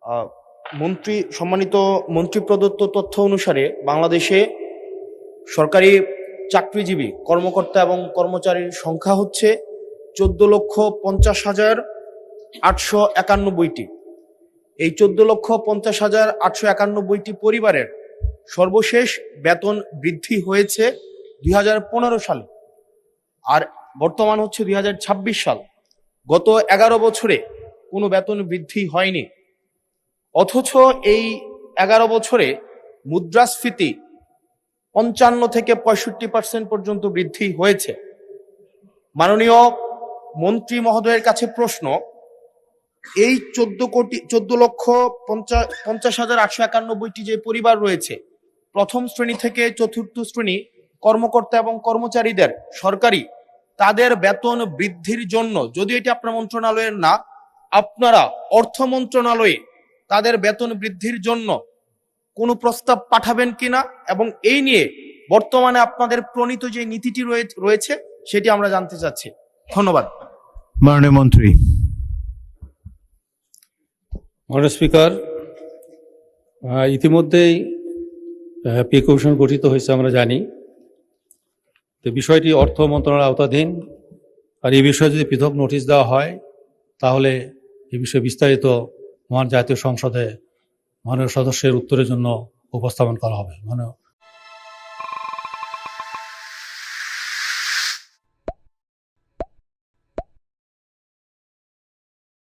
আহ, সম্মানিত মন্ত্রী প্রদত্ত তথ্য অনুসারে বাংলাদেশে সরকারি চাকরিজীবী কর্মকর্তা এবং কর্মচারীর সংখ্যা হচ্ছে 14,50,891টি। এই 14,50,891টি পরিবারের সর্বশেষ বেতন বৃদ্ধি হয়েছে 2015 সালে, আর বর্তমান হচ্ছে 2026 সাল। গত 11 বছরে কোনো বেতন বৃদ্ধি হয়নি, অথচ এই 11 বছরে মুদ্রাস্ফীতি 55 থেকে 65% পর্যন্ত বৃদ্ধি হয়েছে। মাননীয় মন্ত্রী মহোদয়ের কাছে প্রশ্ন, এই 14,50,891টি যে পরিবার রয়েছে, প্রথম শ্রেণী থেকে চতুর্থ শ্রেণী কর্মকর্তা এবং কর্মচারীদের সরকারি তাদের বেতন বৃদ্ধির জন্য, যদি এটি আপনার মন্ত্রণালয়ের না, আপনারা অর্থ মন্ত্রণালয়ে তাদের বেতন বৃদ্ধির জন্য কোনো প্রস্তাব পাঠাবেন কিনা, এবং এই নিয়ে বর্তমানে আপনাদের প্রণীত যে নীতিটি রয়েছে সেটি আমরা জানতে চাচ্ছি। ধন্যবাদ। মাননীয় মন্ত্রী। মাননীয় স্পিকার, ইতিমধ্যেই পে কমিশন গঠিত হয়েছে আমরা জানি। তো বিষয়টি অর্থ মন্ত্রণালয়ের আওতাধীন, আর এই বিষয়ে যদি পৃথক নোটিশ দেওয়া হয় তাহলে এই বিষয়ে বিস্তারিত মহান জাতীয় সংসদে মাননীয় সদস্যের উত্তরের জন্য উপস্থাপন করা হবে। মাননীয়